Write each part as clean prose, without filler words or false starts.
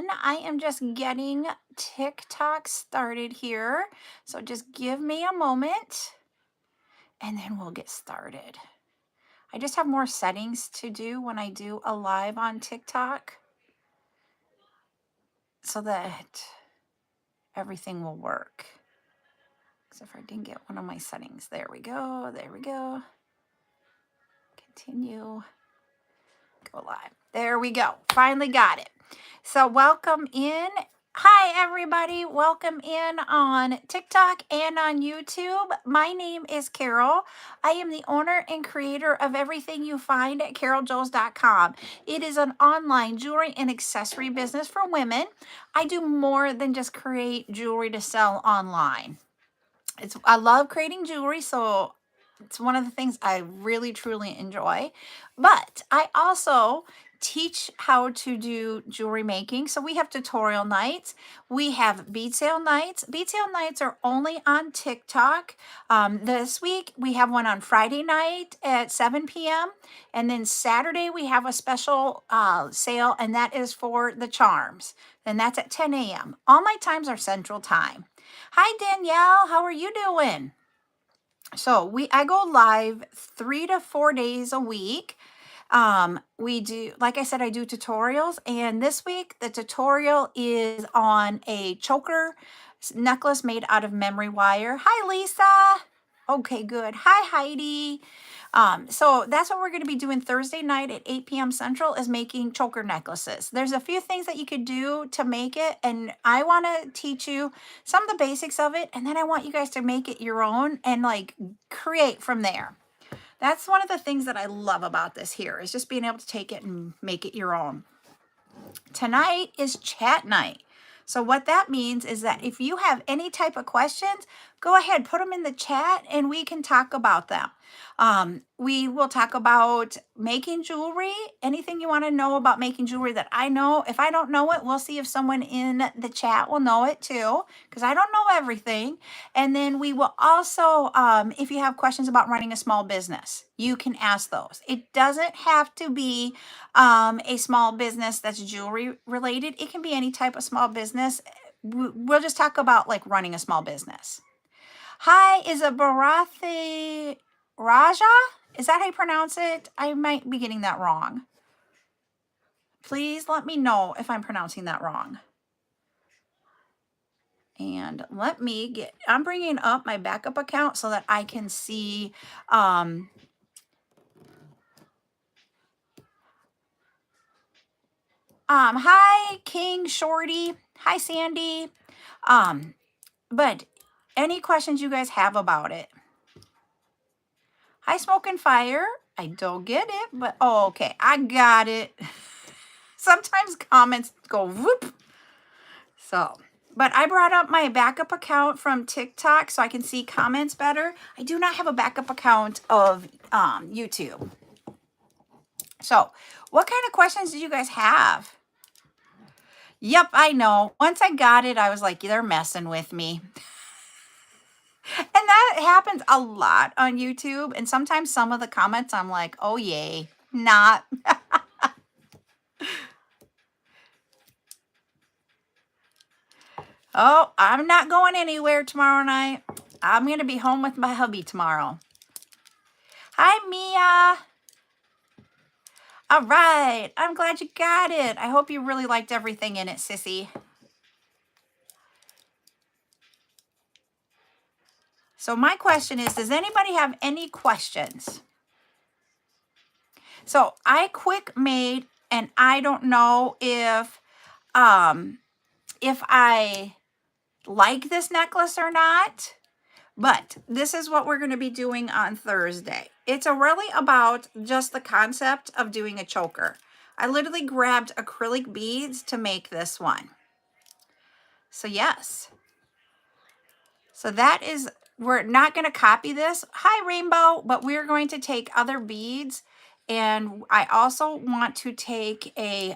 everyone. I am just getting TikTok started here. So just give me a moment and then we'll get started. I just have more settings to do when I do a live on TikTok so that everything will work. Except for I didn't get one of my settings. There we go. There we go. Continue. Go live. There we go. Finally got it. So welcome in. Hi, everybody. Welcome in on TikTok and on YouTube. My name is Carol. I am the owner and creator of everything you find at CarolJo's.com. It is an online jewelry and accessory business for women. I do more than just create jewelry to sell online. I love creating jewelry, so it's one of the things I really, truly enjoy. But I also teach how to do jewelry making. So we have tutorial nights. We have bead sale nights. Bead sale nights are only on TikTok. This week, we have one on Friday night at 7 p.m. And then Saturday, we have a special sale, and that is for the charms. And that's at 10 a.m. All my times are Central Time. Hi, Danielle. How are you doing? So I go live 3 to 4 days a week. We do, like I said, I do tutorials, and this week the tutorial is on a choker necklace made out of memory wire. Hi, Lisa. Okay, good. Hi, Heidi. So that's what we're going to be doing Thursday night at 8 p.m. Central, is making choker necklaces. There's a few things that you could do to make it, and I want to teach you some of the basics of it, and then I want you guys to make it your own and like create from there. That's one of the things that I love about this here, is just being able to take it and make it your own. Tonight is chat night. So what that means is that if you have any type of questions, go ahead, put them in the chat and we can talk about them. We will talk about making jewelry, anything you want to know about making jewelry that I know. If I don't know it, we'll see if someone in the chat will know it too, because I don't know everything. And then we will also, if you have questions about running a small business, you can ask those. It doesn't have to be a small business that's jewelry related. It can be any type of small business. We'll just talk about like running a small business. Hi, is it Bharathi Raja? Is that how you pronounce it? I might be getting that wrong. Please let me know if I'm pronouncing that wrong. And let me I'm bringing up my backup account so that I can see, hi, King Shorty. Hi, Sandy. But any questions you guys have about it? Hi, Smoke and Fire. I don't get it, but oh, okay. I got it. Sometimes comments go whoop. So, but I brought up my backup account from TikTok so I can see comments better. I do not have a backup account of YouTube. So, what kind of questions did you guys have? Yep, I know. Once I got it, I was like, they're messing with me. And that happens a lot on YouTube. And sometimes some of the comments, I'm like, oh, yay, not. Oh, I'm not going anywhere tomorrow night. I'm going to be home with my hubby tomorrow. Hi, Mia. All right. I'm glad you got it. I hope you really liked everything in it, sissy. So my question is, does anybody have any questions? So I quick made, and I don't know if I like this necklace or not, but this is what we're going to be doing on Thursday. It's really about just the concept of doing a choker. I literally grabbed acrylic beads to make this one. So yes. So that is, we're not going to copy this. Hi, Rainbow, but we're going to take other beads. And I also want to take a,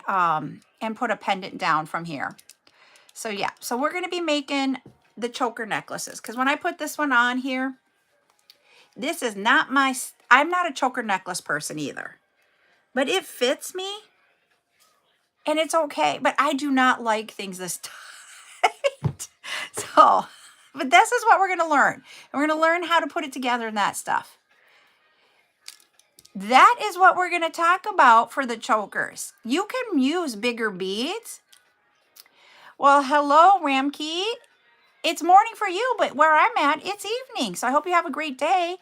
and put a pendant down from here. So yeah, so we're going to be making the choker necklaces. Because when I put this one on here, this is not I'm not a choker necklace person either. But it fits me. and it's okay. But I do not like things this tight. So, but this is what we're going to learn. And we're going to learn how to put it together and that stuff. That is what we're going to talk about for the chokers. You can use bigger beads. Well, hello, Ramkey. It's morning for you, but where I'm at, it's evening. So I hope you have a great day.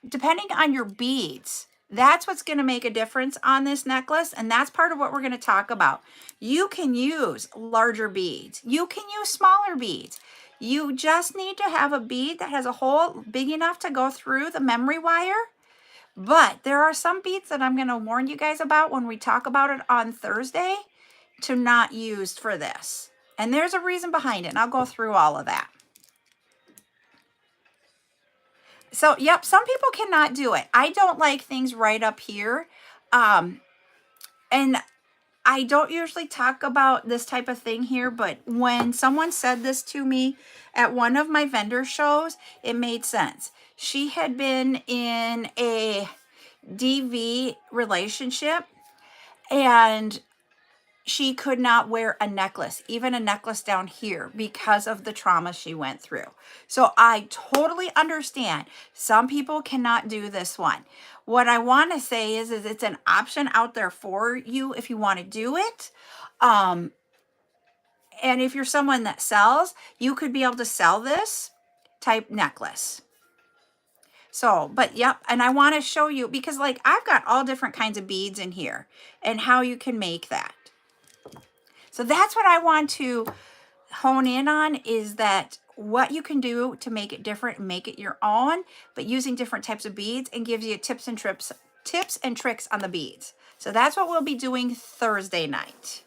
Depending on your beads, that's what's going to make a difference on this necklace. And that's part of what we're going to talk about. You can use larger beads. You can use smaller beads. You just need to have a bead that has a hole big enough to go through the memory wire. But there are some beads that I'm going to warn you guys about when we talk about it on Thursday to not use for this. And there's a reason behind it, and I'll go through all of that. So, yep, some people cannot do it. I don't like things right up here. And I don't usually talk about this type of thing here, but when someone said this to me at one of my vendor shows, it made sense. She had been in a DV relationship, and she could not wear a necklace, even a necklace down here, because of the trauma she went through. So I totally understand. Some people cannot do this one. What I want to say is it's an option out there for you if you want to do it. And if you're someone that sells, you could be able to sell this type necklace. So, but yep, and I want to show you, because like I've got all different kinds of beads in here and how you can make that. So that's what I want to hone in on, is that what you can do to make it different and make it your own, but using different types of beads, and gives you tips and tricks on the beads. So that's what we'll be doing Thursday night.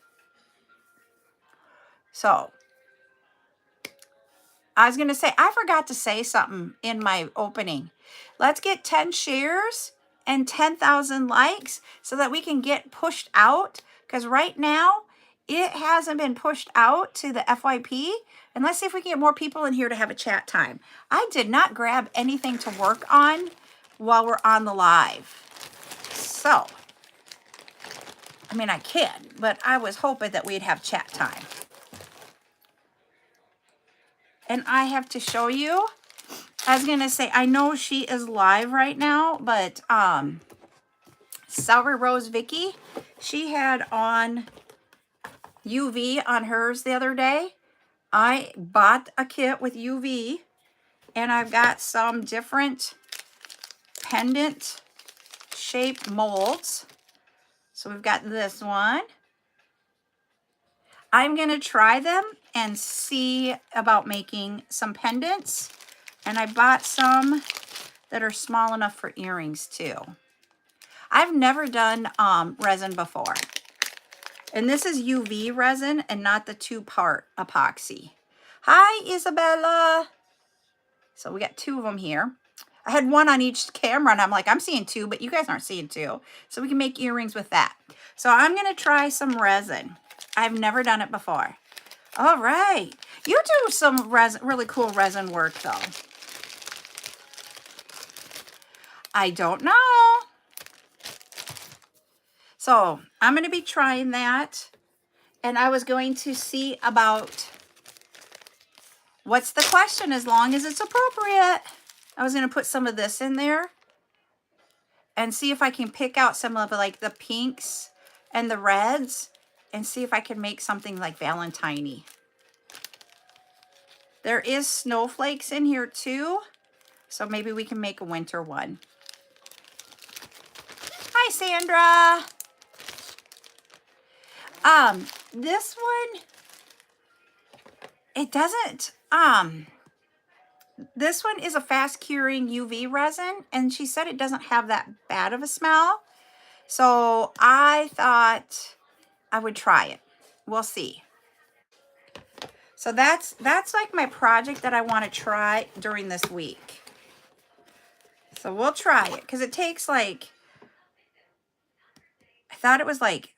So I was going to say, I forgot to say something in my opening. Let's get 10 shares and 10,000 likes so that we can get pushed out, because right now it hasn't been pushed out to the FYP. And let's see if we can get more people in here to have a chat time. I did not grab anything to work on while we're on the live. So, I mean, I can, but I was hoping that we'd have chat time. And I have to show you, I was going to say, I know she is live right now, but Sour Rose Vicky, she had on UV on hers the other day. I bought a kit with UV, and I've got some different pendant shape molds. So we've got this one. I'm going to try them and see about making some pendants. And I bought some that are small enough for earrings too. I've never done resin before. And this is UV resin and not the 2-part epoxy. Hi, Isabella. So we got 2 of them here. I had one on each camera, and I'm like, I'm seeing 2, but you guys aren't seeing 2. So we can make earrings with that. So I'm going to try some resin. I've never done it before. All right. You do some resin, really cool resin work, though. I don't know. So I'm going to be trying that. And I was going to see about what's the question, as long as it's appropriate. I was going to put some of this in there and see if I can pick out some of like the pinks and the reds and see if I can make something like Valentine-y. There is snowflakes in here too, so maybe we can make a winter one. Hi, Sandra. This one, it doesn't, this one is a fast curing UV resin, and she said it doesn't have that bad of a smell. So I thought I would try it. We'll see. So that's like my project that I want to try during this week. So we'll try it, because it takes like, I thought it was like,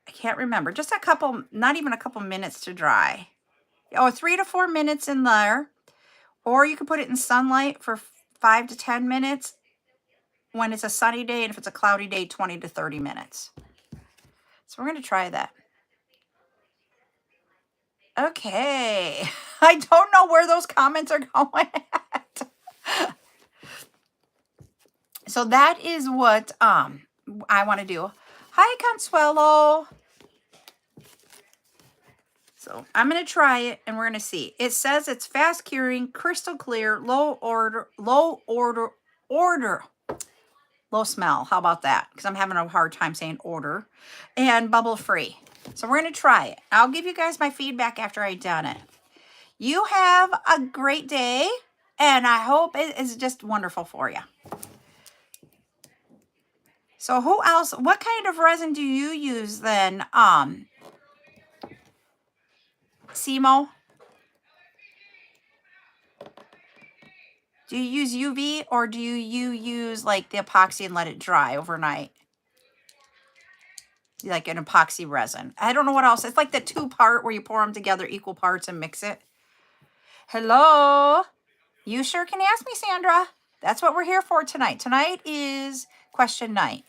I can't remember, just a couple, not even a couple minutes to dry. Oh, 3 to 4 minutes in there. Or you can put it in sunlight for 5 to 10 minutes when it's a sunny day, and if it's a cloudy day, 20 to 30 minutes. So we're going to try that. Okay. I don't know where those comments are going at. So that is what I want to do. Hi, Consuelo. So I'm going to try it and we're going to see. It says it's fast curing, crystal clear, low smell. How about that? Because I'm having a hard time saying order, and bubble free. So we're going to try it. I'll give you guys my feedback after I've done it. You have a great day, and I hope it is just wonderful for you. So who else, what kind of resin do you use then, Simo? Do you use UV or do you use like the epoxy and let it dry overnight? Like an epoxy resin. I don't know what else. It's like the 2-part where you pour them together equal parts and mix it. Hello? You sure can ask me, Sandra. That's what we're here for tonight. Tonight is question night.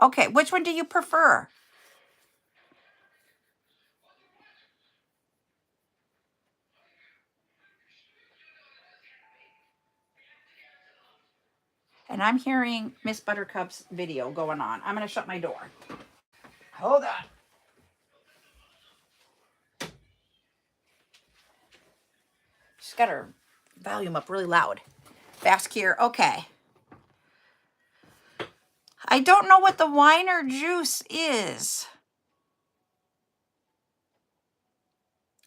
Okay, which one do you prefer? And I'm hearing Miss Buttercup's video going on. I'm going to shut my door. Hold on. She's got her volume up really loud. Fast cure. Okay. I don't know what the wine or juice is.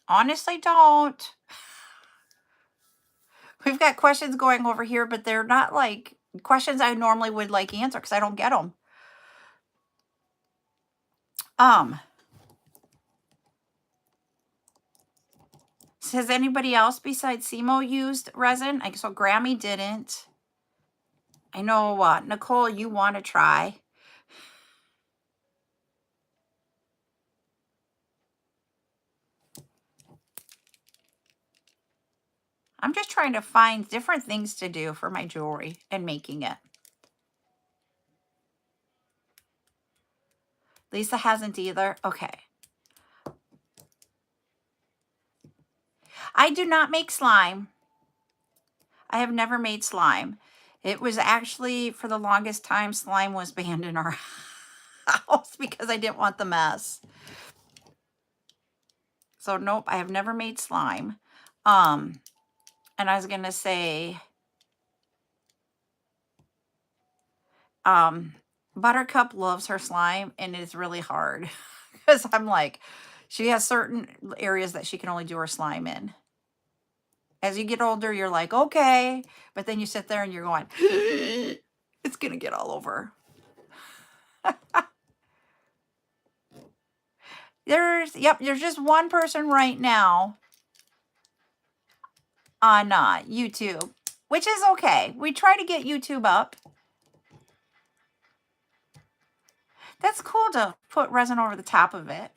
Honestly, don't. We've got questions going over here, but they're not like questions I normally would like answer because I don't get them. Has anybody else besides Simo used resin? So Grammy didn't. I know, Nicole, you want to try. I'm just trying to find different things to do for my jewelry and making it. Lisa hasn't either. Okay. I do not make slime. I have never made slime. It was actually, for the longest time, slime was banned in our house because I didn't want the mess. So nope, I have never made slime. And I was going to say, Buttercup loves her slime, and it's really hard because I'm like, she has certain areas that she can only do her slime in. As you get older, you're like, okay, but then you sit there and you're going, it's going to get all over. There's just one person right now on YouTube, which is okay. We try to get YouTube up. That's cool to put resin over the top of it.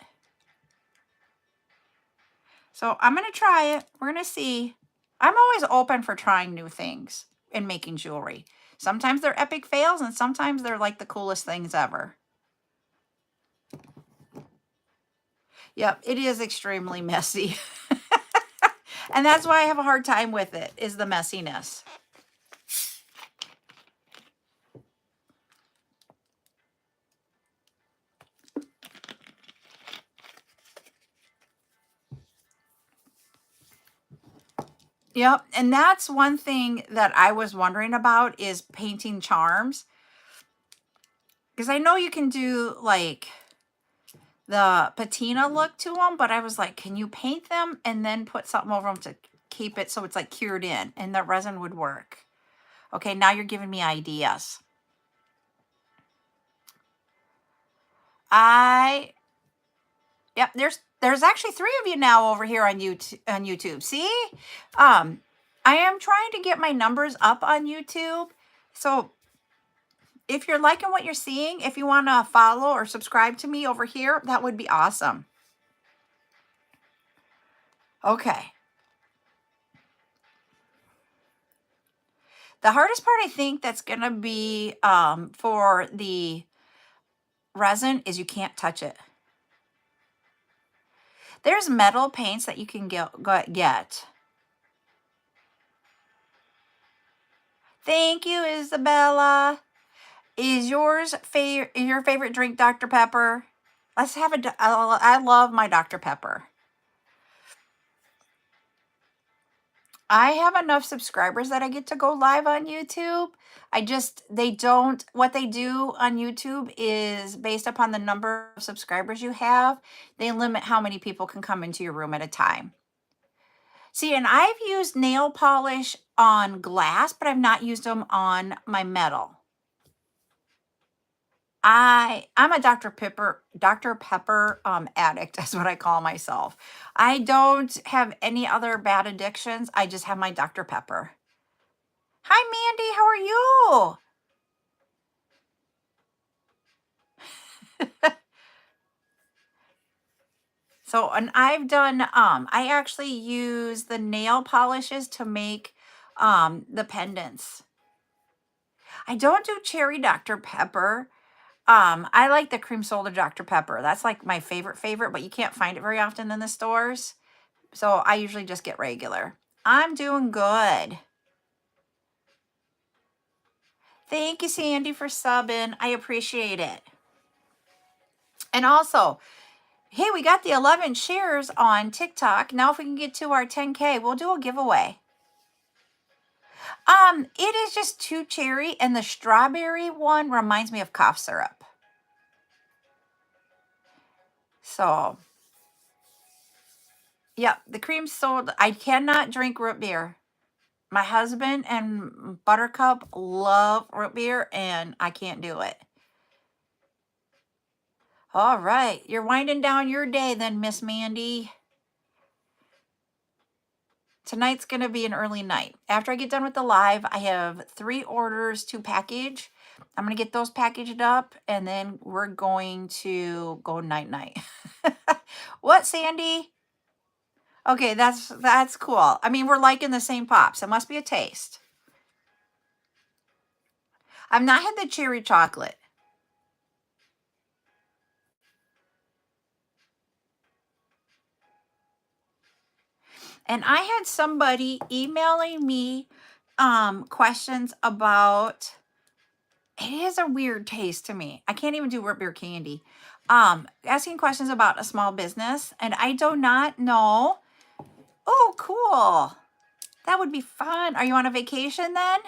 So I'm going to try it. We're going to see. I'm always open for trying new things and making jewelry. Sometimes they're epic fails and sometimes they're like the coolest things ever. Yep, it is extremely messy. And that's why I have a hard time with it, is the messiness. Yep, and that's one thing that I was wondering about is painting charms. Because I know you can do like the patina look to them, but I was like, can you paint them and then put something over them to keep it so it's like cured in and the resin would work? Okay, now you're giving me ideas. Yep, there's actually 3 of you now over here on YouTube. See? I am trying to get my numbers up on YouTube. So if you're liking what you're seeing, if you want to follow or subscribe to me over here, that would be awesome. Okay. The hardest part, I think, that's going to be for the resin is you can't touch it. There's metal paints that you can get. Thank you, Isabella. Is your favorite drink Dr. Pepper? Let's have I love my Dr. Pepper. I have enough subscribers that I get to go live on YouTube. What they do on YouTube is based upon the number of subscribers you have, they limit how many people can come into your room at a time. See, and I've used nail polish on glass, but I've not used them on my metal. I'm a Dr. Pepper addict. That's what I call myself. I don't have any other bad addictions. I just have my Dr. Pepper. Hi, Mandy. How are you? So, and I've done, I actually use the nail polishes to make the pendants. I don't do cherry Dr. Pepper. I like the cream soda Dr. Pepper. That's like my favorite, but you can't find it very often in the stores. So I usually just get regular. I'm doing good. Thank you, Sandy, for subbing. I appreciate it. And also, hey, we got the 11 shares on TikTok. Now if we can get to our 10K, we'll do a giveaway. It is just 2 cherry, and the strawberry one reminds me of cough syrup. So, yeah, the cream soda. I cannot drink root beer. My husband and Buttercup love root beer, and I can't do it. All right, you're winding down your day then, Miss Mandy. Tonight's going to be an early night. After I get done with the live, I have 3 orders to package. I'm going to get those packaged up, and then we're going to go night-night. What, Sandy? Okay, that's cool. I mean, we're liking the same pops. It must be a taste. I've not had the cherry chocolate. And I had somebody emailing me questions about, it is a weird taste to me. I can't even do root beer candy. Asking questions about a small business, and I do not know. Oh, cool. That would be fun. Are you on a vacation then?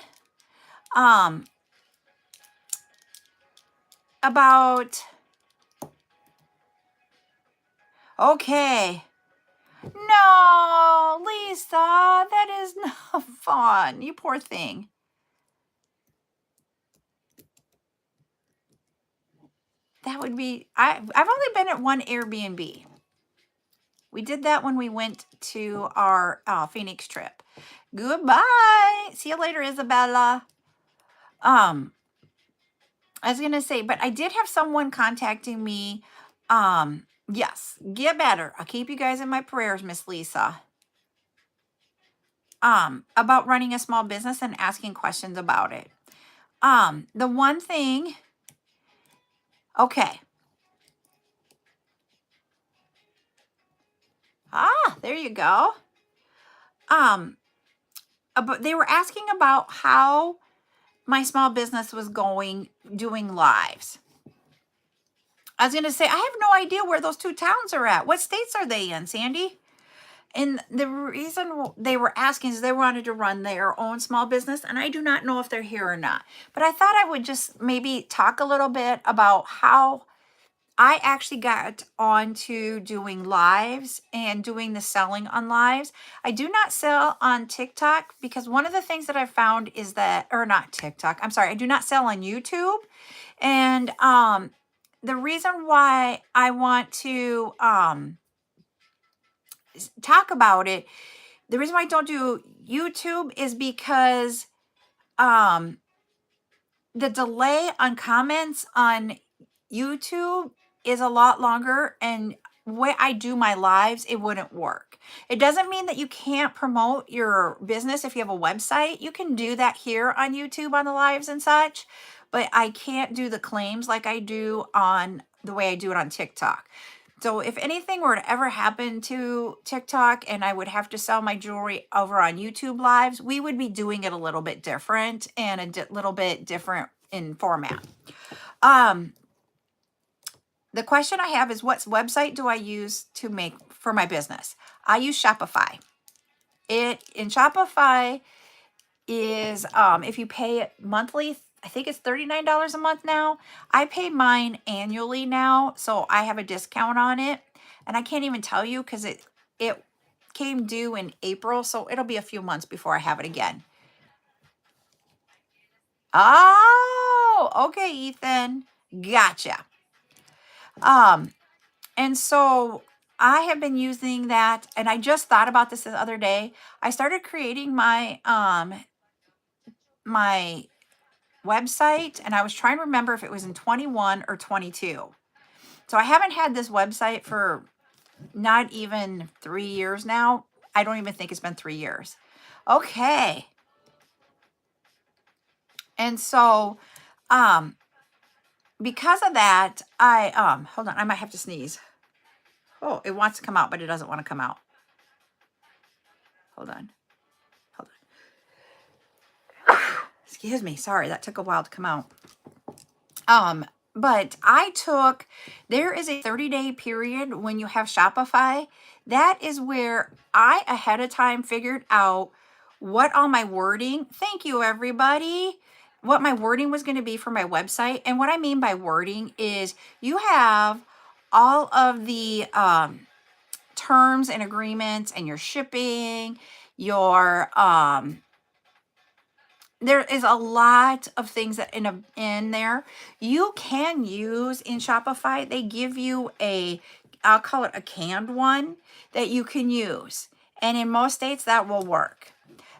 Okay. No, Lisa, that is not fun. You poor thing. That would be, I've only been at one Airbnb. We did that when we went to our Phoenix trip. Goodbye. See you later, Isabella. I was going to say, but I did have someone contacting me. Yes, get better. I'll keep you guys in my prayers, Miss Lisa. About running a small business and asking questions about it. The one thing, okay. There you go. But they were asking about how my small business was going, doing lives. I was going to say, I have no idea where those 2 towns are at. What states are they in, Sandy? And the reason they were asking is they wanted to run their own small business, and I do not know if they're here or not. But I thought I would just maybe talk a little bit about how I actually got onto doing lives and doing the selling on lives. I do not sell on TikTok because one of the things that I found is that, or not TikTok, I'm sorry, I do not sell on YouTube. And the reason why I want to talk about it, the reason why I don't do YouTube is because the delay on comments on YouTube is a lot longer, and way I do my lives, it wouldn't work. It doesn't mean that you can't promote your business if you have a website. You can do that here on YouTube on the lives and such, but I can't do the claims like I do on the way I do it on TikTok. So if anything were to ever happen to TikTok and I would have to sell my jewelry over on YouTube lives, we would be doing it a little bit different and little bit different in format. Um, the question I have is, what website do I use to make for my business? I use Shopify. It in Shopify is if you pay it monthly, I think it's $39 a month now. I pay mine annually now, so I have a discount on it. And I can't even tell you because it came due in April, so it'll be a few months before I have it again. Oh, okay, Ethan. Gotcha. And so I have been using that, and I just thought about this the other day. I started creating my website, and I was trying to remember if it was in 21 or 22. So I haven't had this website for not even 3 years now. I don't even think it's been 3 years. Okay. And so because of that, I hold on, I might have to sneeze. Oh, it wants to come out, but it doesn't want to come out. Hold on. Hold on. Excuse me. Sorry, that took a while to come out. But there is a 30-day period when you have Shopify. That is where I ahead of time figured out what all my wording, thank you everybody, what my wording was going to be for my website. And what I mean by wording is you have all of the terms and agreements and your shipping, your there is a lot of things that in there you can use in Shopify. They give you I'll call it a canned one that you can use. And in most states that will work.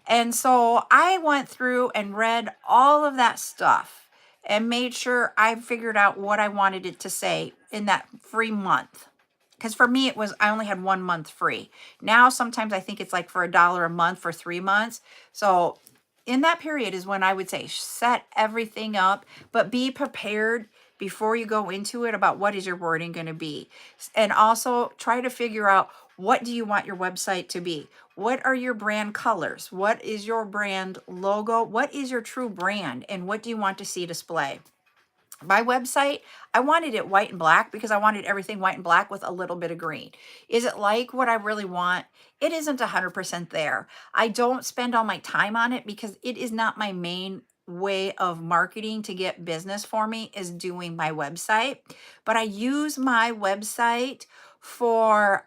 And so I went through and read all of that stuff and made sure I figured out what I wanted it to say in that free month. Because for me, I only had 1 month free. Now, sometimes I think it's like for $1 a month for 3 months. So in that period is when I would say set everything up, but be prepared before you go into it about what is your wording going to be. And also try to figure out, what do you want your website to be? What are your brand colors? What is your brand logo? What is your true brand? And what do you want to see display? My website, I wanted it white and black because I wanted everything white and black with a little bit of green. Is it like what I really want? It isn't 100% there. I don't spend all my time on it because it is not my main way of marketing to get business for me, is doing my website. But I use my website for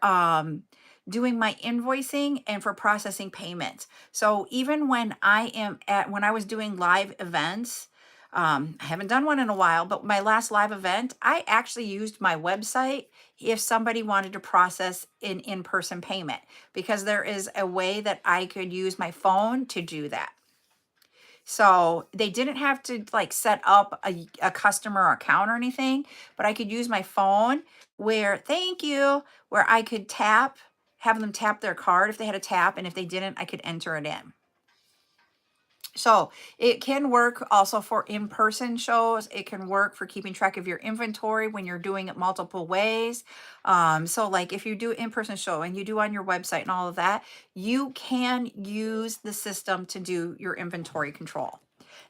doing my invoicing and for processing payments. So even when when I was doing live events, I haven't done one in a while, but my last live event, I actually used my website if somebody wanted to process an in-person payment, because there is a way that I could use my phone to do that. So they didn't have to like set up a customer account or anything, but I could use my phone where I could have them tap their card if they had a tap, and if they didn't, I could enter it in. So it can work also for in-person shows. It can work for keeping track of your inventory when you're doing it multiple ways. So like if you do in-person show and you do on your website and all of that, you can use the system to do your inventory control.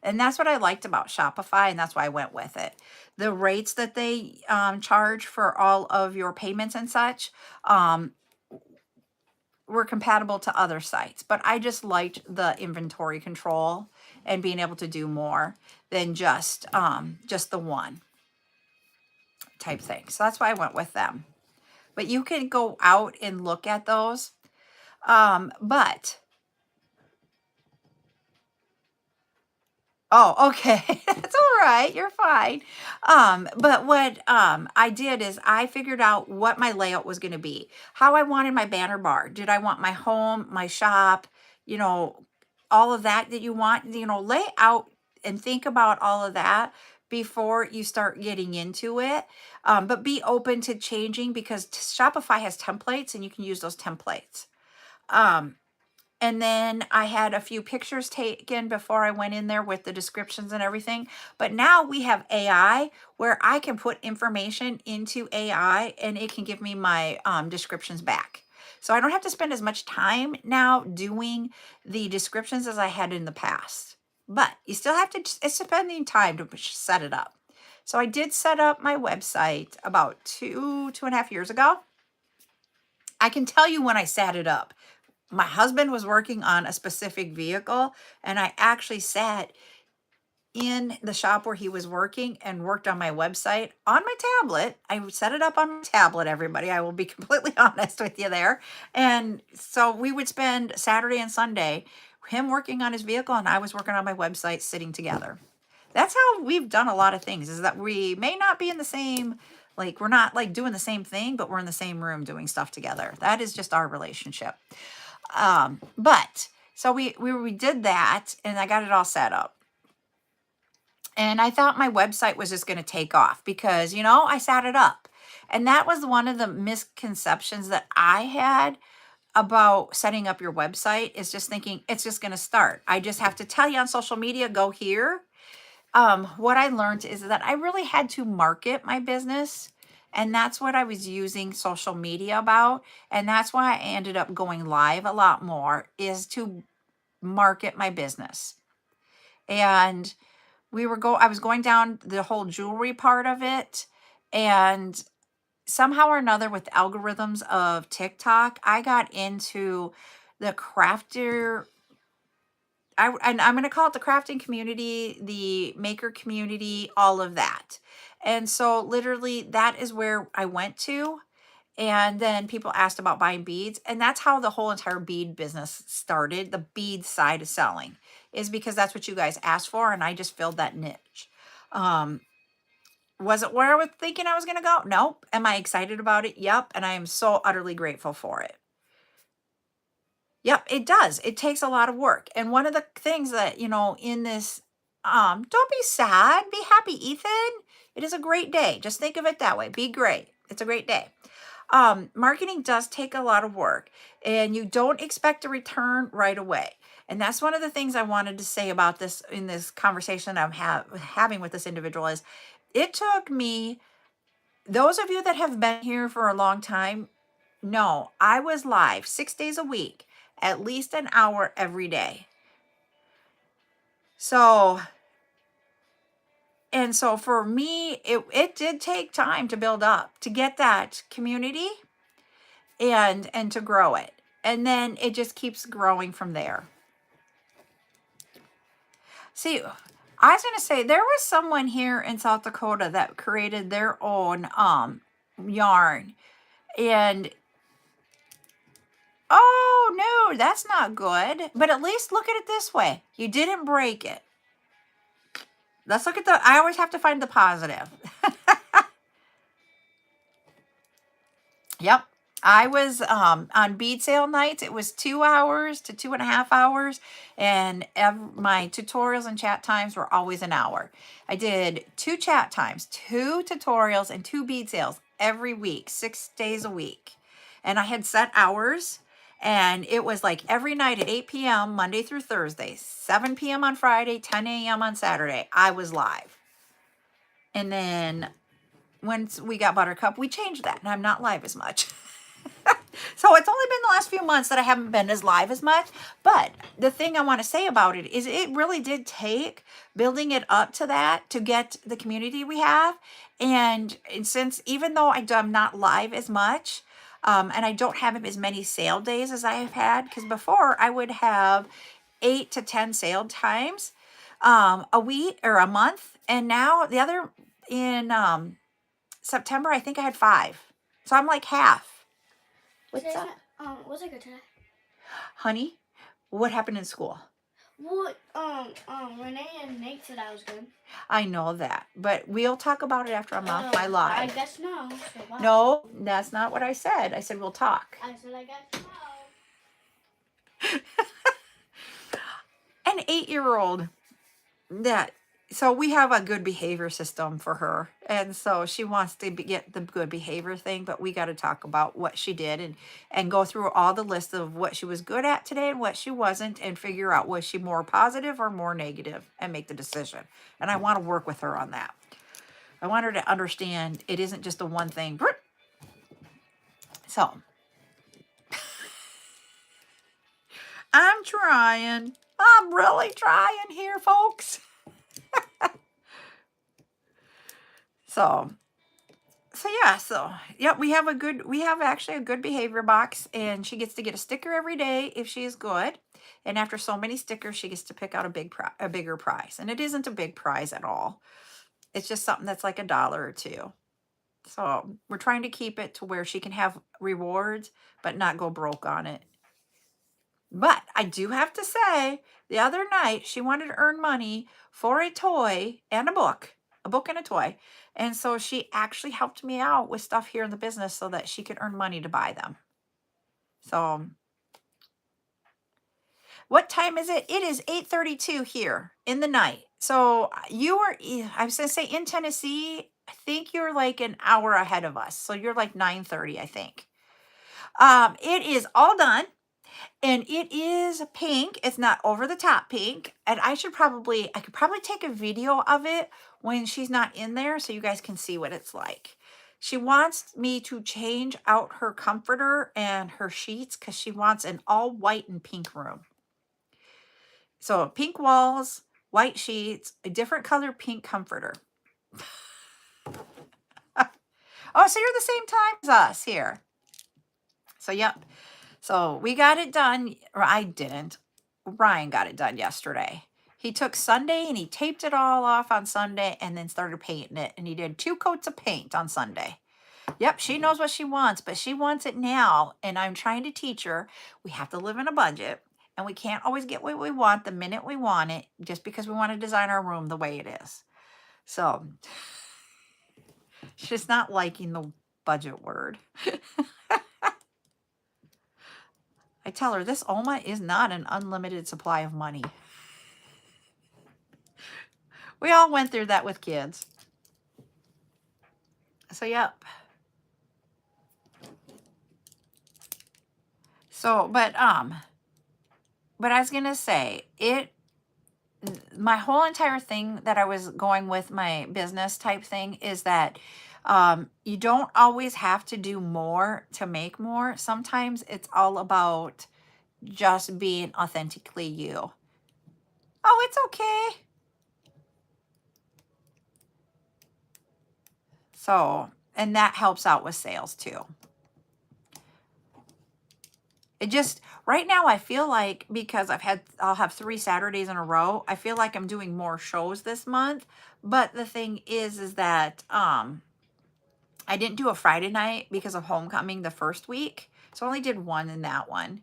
And that's what I liked about Shopify, and that's why I went with it. The rates that they charge for all of your payments and such, were compatible to other sites, but I just liked the inventory control and being able to do more than just the one type thing. So that's why I went with them. But you can go out and look at those. But oh, okay. That's all right. You're fine. But what I did is I figured out what my layout was going to be, how I wanted my banner bar. Did I want my home, my shop, all of that you want, lay out and think about all of that before you start getting into it. But be open to changing, because Shopify has templates and you can use those templates. And then I had a few pictures taken before I went in there with the descriptions and everything. But now we have AI where I can put information into AI and it can give me my descriptions back. So I don't have to spend as much time now doing the descriptions as I had in the past. But you still have to, it's spending time to set it up. So I did set up my website about two and a half years ago. I can tell you when I set it up. My husband was working on a specific vehicle, and I actually sat in the shop where he was working and worked on my website on my tablet. I set it up on my tablet, everybody. I will be completely honest with you there. And so we would spend Saturday and Sunday, him working on his vehicle, and I was working on my website sitting together. That's how we've done a lot of things, is that we may not be in the same, like we're not like doing the same thing, but we're in the same room doing stuff together. That is just our relationship. But so we did that, and I got it all set up. And I thought my website was just going to take off because, you know, I set it up. And that was one of the misconceptions that I had about setting up your website, is just thinking it's just going to start. I just have to tell you on social media, go here. What I learned is that I really had to market my business. And that's what I was using social media about. And that's why I ended up going live a lot more, is to market my business. And I was going down the whole jewelry part of it. And somehow or another with the algorithms of TikTok, I got into the crafter. I'm going to call it the crafting community, the maker community, all of that. And so literally that is where I went to. And then people asked about buying beads. And that's how the whole entire bead business started. The bead side of selling is because that's what you guys asked for. And I just filled that niche. Was it where I was thinking I was going to go? Nope. Am I excited about it? Yep. And I am so utterly grateful for it. Yep, it does. It takes a lot of work. And one of the things that, you know, in this, don't be sad, be happy, Ethan. It is a great day. Just think of it that way. Be great. It's a great day. Marketing does take a lot of work, and you don't expect a return right away. And that's one of the things I wanted to say about this in this conversation I'm having with this individual is it took me, those of you that have been here for a long time, no, I was live 6 days a week, at least an hour every day. So for me, it did take time to build up, to get that community and to grow it. And then it just keeps growing from there. See, I was going to say, there was someone here in South Dakota that created their own yarn. And oh, no, that's not good. But at least look at it this way. You didn't break it. Let's look at I always have to find the positive. Yep. I was on bead sale nights. It was 2 hours to 2.5 hours. And my tutorials and chat times were always an hour. I did 2 chat times, 2 tutorials, and 2 bead sales every week, 6 days a week. And I had set hours. And it was like every night at 8 p.m., Monday through Thursday, 7 p.m. on Friday, 10 a.m. on Saturday, I was live. And then once we got Buttercup, we changed that, and I'm not live as much. So it's only been the last few months that I haven't been as live as much. But the thing I want to say about it is it really did take building it up to that to get the community we have. And since, even though I'm not live as much, and I don't have as many sale days as I have had, because before I would have 8 to 10 sale times a week or a month. And now in September, I think I had 5. So I'm like half. What's up? What's it good today? Honey, what happened in school? Well, Renee and Nate said I was good. I know that, but we'll talk about it after I'm off my live. I guess no. So why? No, that's not what I said. I said we'll talk. I said I guess no. An 8-year-old that so we have a good behavior system for her, and so she wants to get the good behavior thing, but we got to talk about what she did and go through all the list of what she was good at today and what she wasn't, and figure out, was she more positive or more negative, and make the decision. And I want to work with her on that. I want her to understand it isn't just a one thing. So I'm trying. I'm really trying here, folks. So yeah, we have actually a good behavior box, and she gets to get a sticker every day if she is good. And after so many stickers, she gets to pick out a bigger prize. And it isn't a big prize at all. It's just something that's like $1 or $2. So we're trying to keep it to where she can have rewards, but not go broke on it. But I do have to say, the other night she wanted to earn money for a toy and a book and a toy. And so she actually helped me out with stuff here in the business so that she could earn money to buy them. So what time is it? It is 8:32 here in the night. So I was going to say in Tennessee, I think you're like an hour ahead of us. So you're like 9:30, I think. It is all done. And it is pink. It's not over the top pink. And I could probably take a video of it when she's not in there so you guys can see what it's like. She wants me to change out her comforter and her sheets because she wants an all white and pink room. So pink walls, white sheets, a different color pink comforter. Oh, so you're the same time as us here. So, yep. So we got it done, or I didn't. Ryan got it done yesterday. He took Sunday and he taped it all off on Sunday and then started painting it. And he did 2 coats of paint on Sunday. Yep, she knows what she wants, but she wants it now. And I'm trying to teach her we have to live in a budget. And we can't always get what we want the minute we want it, just because we want to design our room the way it is. So she's not liking the budget word. I tell her this Oma is not an unlimited supply of money. We all went through that with kids. So, yep. So, but I was going to say, my whole entire thing that I was going with my business type thing is that you don't always have to do more to make more. Sometimes it's all about just being authentically you. Oh, it's okay. So, and that helps out with sales too. It just, right now I feel like, because I'll have 3 Saturdays in a row, I feel like I'm doing more shows this month. But the thing is that I didn't do a Friday night because of homecoming the first week. So I only did 1 in that one.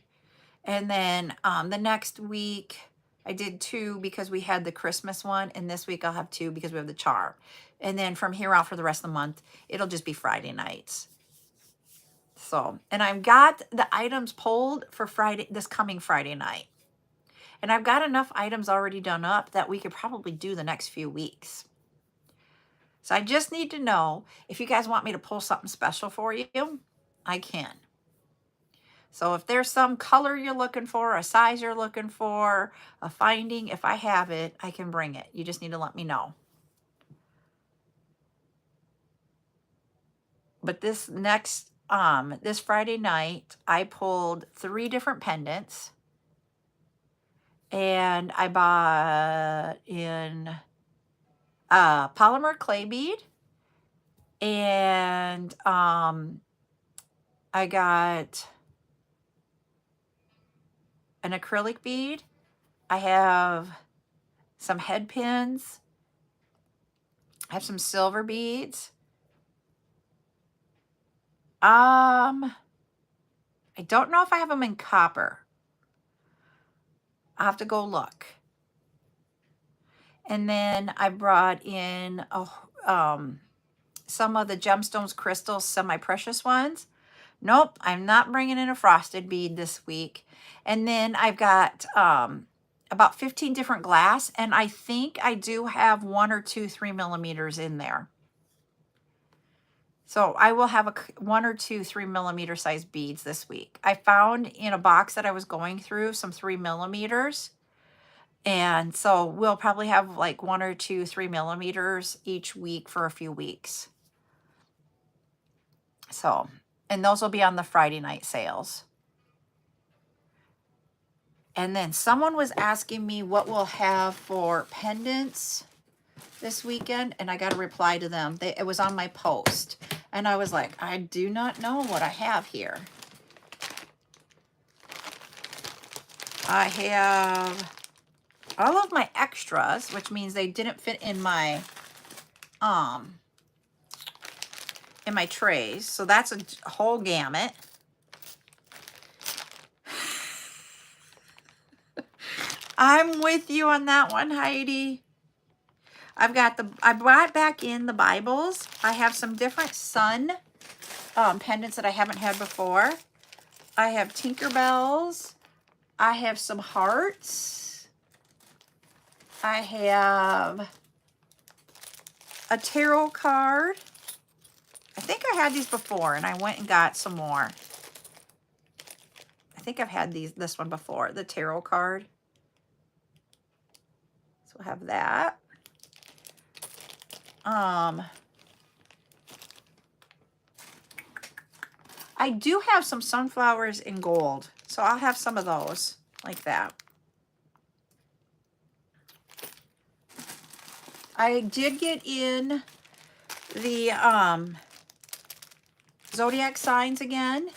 And then the next week I did 2 because we had the Christmas one. And this week I'll have 2 because we have the charm. And then from here out for the rest of the month, it'll just be Friday nights. So, and I've got the items pulled for this coming Friday night. And I've got enough items already done up that we could probably do the next few weeks. So I just need to know if you guys want me to pull something special for you, I can. So if there's some color you're looking for, a size you're looking for, a finding, if I have it, I can bring it. You just need to let me know. But this Friday night, I pulled 3 different pendants. And I bought in polymer clay bead. And I got an acrylic bead. I have some head pins. I have some silver beads. I don't know if I have them in copper. I'll have to go look. And then I brought in some of the gemstones crystals, semi-precious ones. Nope, I'm not bringing in a frosted bead this week. And then I've got about 15 different glass, and I think I do have 1 or 2 3mm in there. So I will have 1 or 2 3mm size beads this week. I found in a box that I was going through some 3mm, and so we'll probably have like 1 or 2 3mm each week for a few weeks. So, and those will be on the Friday night sales. And then someone was asking me what we'll have for pendants this weekend, and I got a reply to them. It was on my post, and I was like, I do not know what I have here. I have all of my extras, which means they didn't fit in my trays. So that's a whole gamut. I'm with you on that one, Heidi. I brought back in the Bibles. I have some different sun pendants that I haven't had before. I have Tinkerbells. I have some hearts. I have a tarot card. I think I had these before, and I went and got some more. I think I've had this one before, the tarot card. So we'll have that. I do have some sunflowers in gold, so I'll have some of those like that. I did get in the zodiac signs again.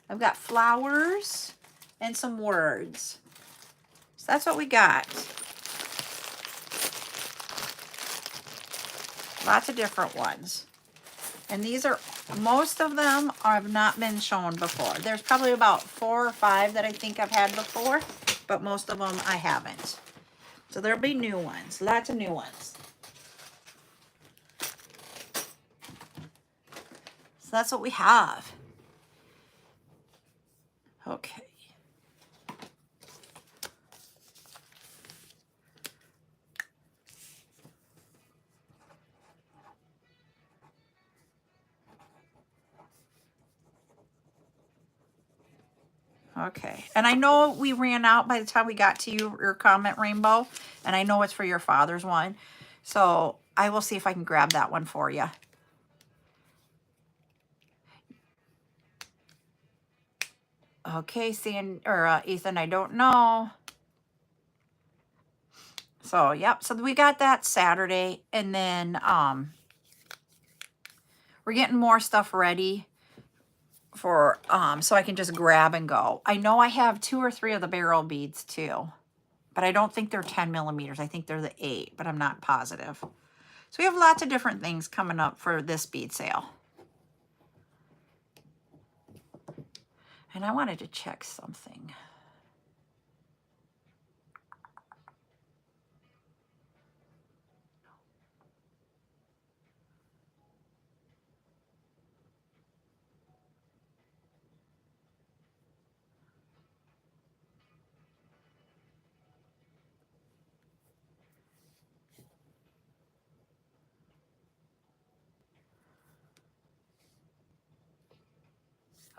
I've got flowers and some words. So that's what we got. Lots of different ones. And these are, most of them have not been shown before. There's probably about 4 or 5 that I think I've had before, but most of them I haven't. So there'll be new ones, lots of new ones. So that's what we have. Okay. Okay, and I know we ran out by the time we got to your comment, Rainbow, and I know it's for your father's one. So I will see if I can grab that one for you. Okay, Ethan, I don't know. So, yep, so we got that Saturday, and then we're getting more stuff ready for so I can just grab and go. I know I have 2 or 3 of the barrel beads too, but I don't think they're 10mm. I think they're the 8, but I'm not positive. So we have lots of different things coming up for this bead sale. And I wanted to check something.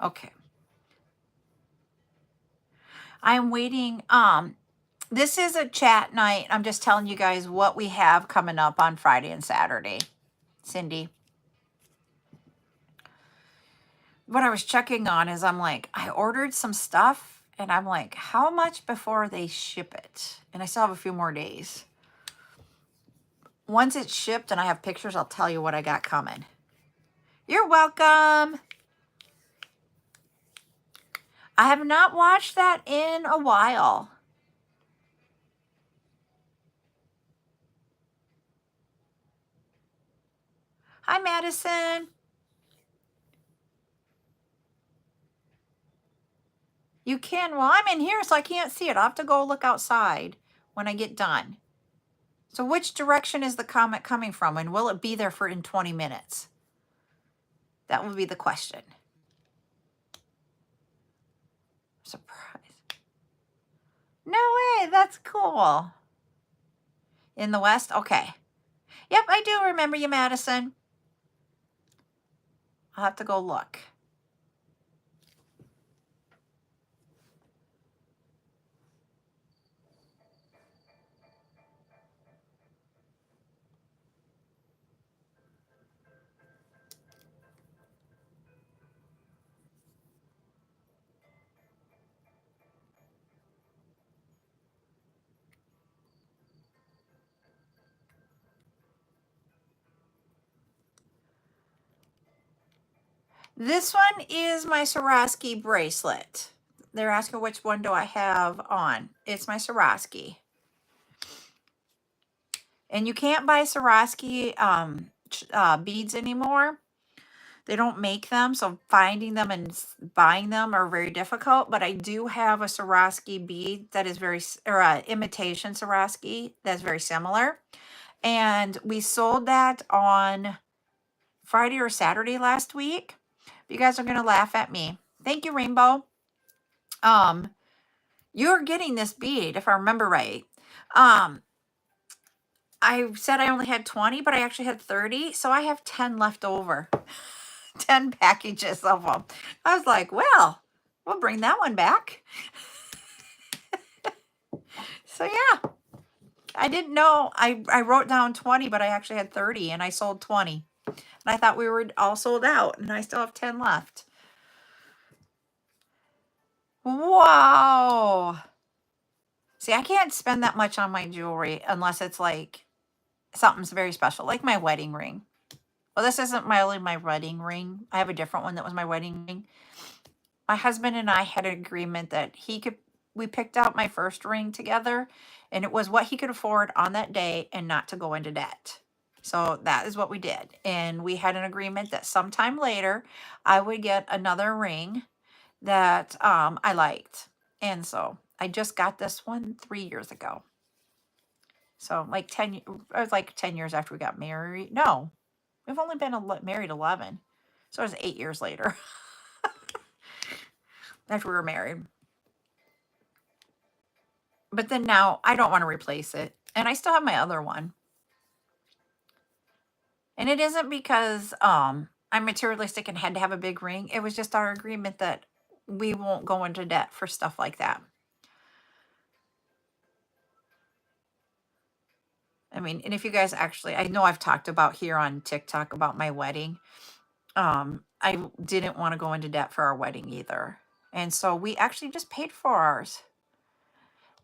Okay. I'm waiting. This is a chat night. I'm just telling you guys what we have coming up on Friday and Saturday. Cindy. What I was checking on is I'm like, I ordered some stuff and I'm like, how much before they ship it? And I still have a few more days. Once it's shipped and I have pictures, I'll tell you what I got coming. You're welcome. I have not watched that in a while. Hi, Madison. You can. Well, I'm in here, so I can't see it. I'll have to go look outside when I get done. So which direction is the comment coming from, and will it be there for in 20 minutes? That will be the question. Surprise. No way. That's cool. In the West? Okay. Yep, I do remember you, Madison. I'll have to go look. This one is my Swarovski bracelet. They're asking which one do I have on. It's my Swarovski. And you can't buy Swarovski beads anymore. They don't make them, so finding them and buying them are very difficult. But I do have a Swarovski bead that is or imitation Swarovski that's very similar. And we sold that on Friday or Saturday last week. You guys are gonna laugh at me. Thank you, Rainbow. You're getting this bead, if I remember right. I said I only had 20, but I actually had 30, so I have 10 left over. 10 packages of them. I was like, well, we'll bring that one back. So yeah, I didn't know. I wrote down 20, but I actually had 30 and I sold 20. And I thought we were all sold out and I still have 10 left. Wow. See, I can't spend that much on my jewelry unless it's like something's very special, like my wedding ring. Well, this isn't my wedding ring. I have a different one that was my wedding ring. My husband and I had an agreement that we picked out my first ring together, and it was what he could afford on that day and not to go into debt. So that is what we did. And we had an agreement that sometime later I would get another ring that I liked. And so I just got this one 3 years ago. So like 10, it was like 10 years after we got married. No, we've only been married 11. So it was 8 years later after we were married. But then now I don't want to replace it. And I still have my other one. And it isn't because I'm materialistic and had to have a big ring. It was just our agreement that we won't go into debt for stuff like that. I mean, and if you guys actually, I know I've talked about here on TikTok about my wedding. I didn't want to go into debt for our wedding either. And so we actually just paid for ours.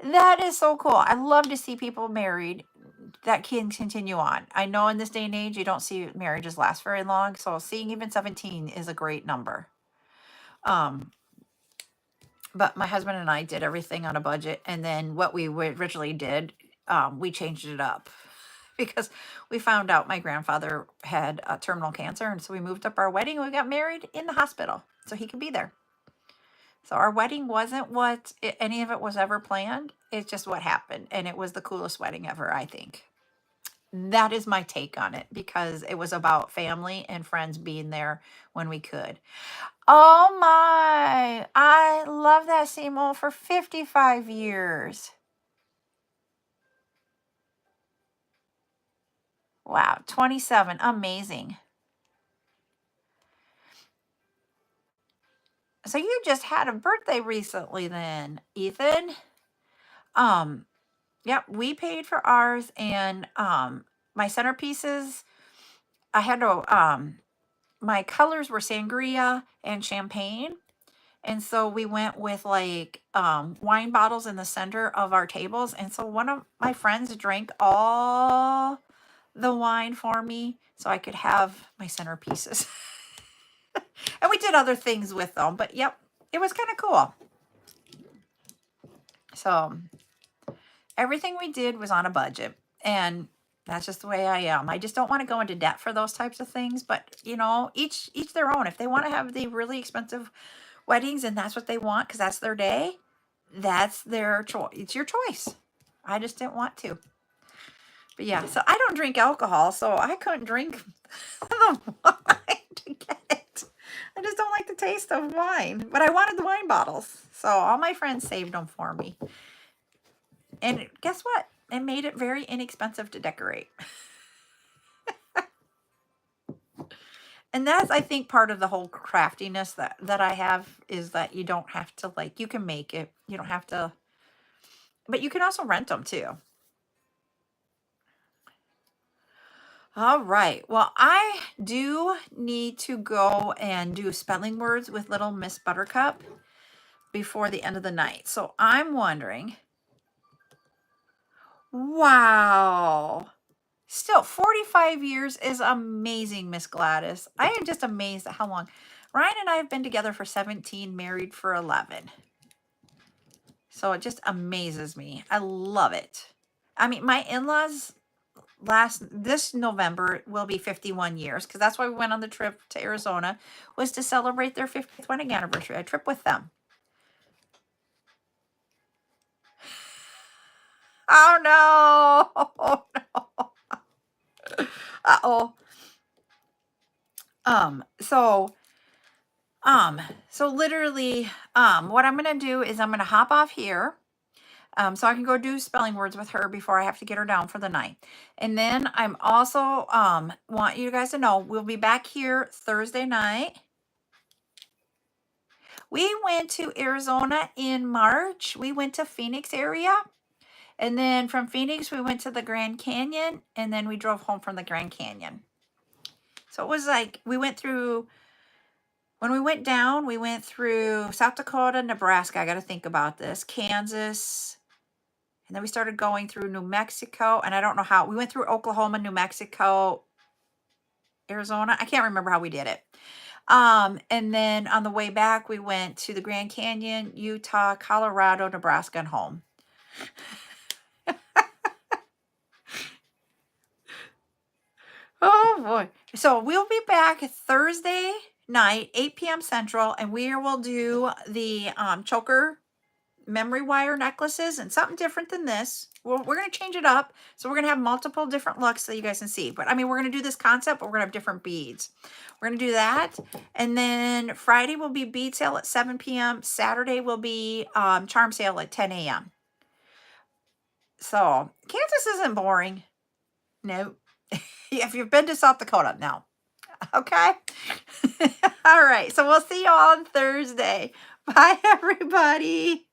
That is so cool. I love to see people married that can continue on. I know in this day and age, you don't see marriages last very long. So seeing even 17 is a great number. But my husband and I did everything on a budget. And then what we originally did, we changed it up because we found out my grandfather had terminal cancer. And so we moved up our wedding. We got married in the hospital so he could be there. So our wedding wasn't what any of it was ever planned. It's just what happened. And it was the coolest wedding ever, I think. That is my take on it because it was about family and friends being there when we could. Oh my, I love that Simo for 55 years. Wow, 27, amazing. So you just had a birthday recently then, Ethan. Yep, we paid for ours and my centerpieces, I had to my colors were sangria and champagne. And so we went with like wine bottles in the center of our tables. And so one of my friends drank all the wine for me so I could have my centerpieces. And we did other things with them. But yep, it was kind of cool. So everything we did was on a budget. And that's just the way I am. I just don't want to go into debt for those types of things. But, you know, each their own. If they want to have the really expensive weddings and that's what they want because that's their day, that's their choice. It's your choice. I just didn't want to. But yeah, so I don't drink alcohol, so I couldn't drink the wine to get it. I just don't like the taste of wine. But I wanted the wine bottles. So all my friends saved them for me. And guess what? It made it very inexpensive to decorate. And that's, I think, part of the whole craftiness that I have is that you don't have to, like, you can make it. You don't have to, but you can also rent them too. All right. Well, I do need to go and do spelling words with little Miss Buttercup before the end of the night. So I'm wondering, wow. Still, 45 years is amazing, Miss Gladys. I am just amazed at how long. Ryan and I have been together for 17, married for 11. So it just amazes me. I love it. I mean, my in-laws this November will be 51 years because that's why we went on the trip to Arizona, was to celebrate their 50th wedding anniversary. A trip with them. Oh no. Oh no. Uh-oh. So literally, what I'm gonna do is I'm gonna hop off here. So I can go do spelling words with her before I have to get her down for the night. And then I'm also want you guys to know we'll be back here Thursday night. We went to Arizona in March. We went to Phoenix area. And then from Phoenix, we went to the Grand Canyon. And then we drove home from the Grand Canyon. So it was like we went through, when we went down, we went through South Dakota, Nebraska. I got to think about this. Kansas. And then we started going through New Mexico. And I don't know how. We went through Oklahoma, New Mexico, Arizona. I can't remember how we did it. And then on the way back, we went to the Grand Canyon, Utah, Colorado, Nebraska, and home. Oh boy. So we'll be back Thursday night, 8 p.m. Central, and we will do the choker memory wire necklaces and something different than this. We're going to change it up. So we're going to have multiple different looks so you guys can see. But I mean, we're going to do this concept, but we're going to have different beads. We're going to do that. And then Friday will be bead sale at 7 p.m. Saturday will be charm sale at 10 a.m. So Kansas isn't boring. No. If you've been to South Dakota, no. Okay. All right. So we'll see you all on Thursday. Bye, everybody.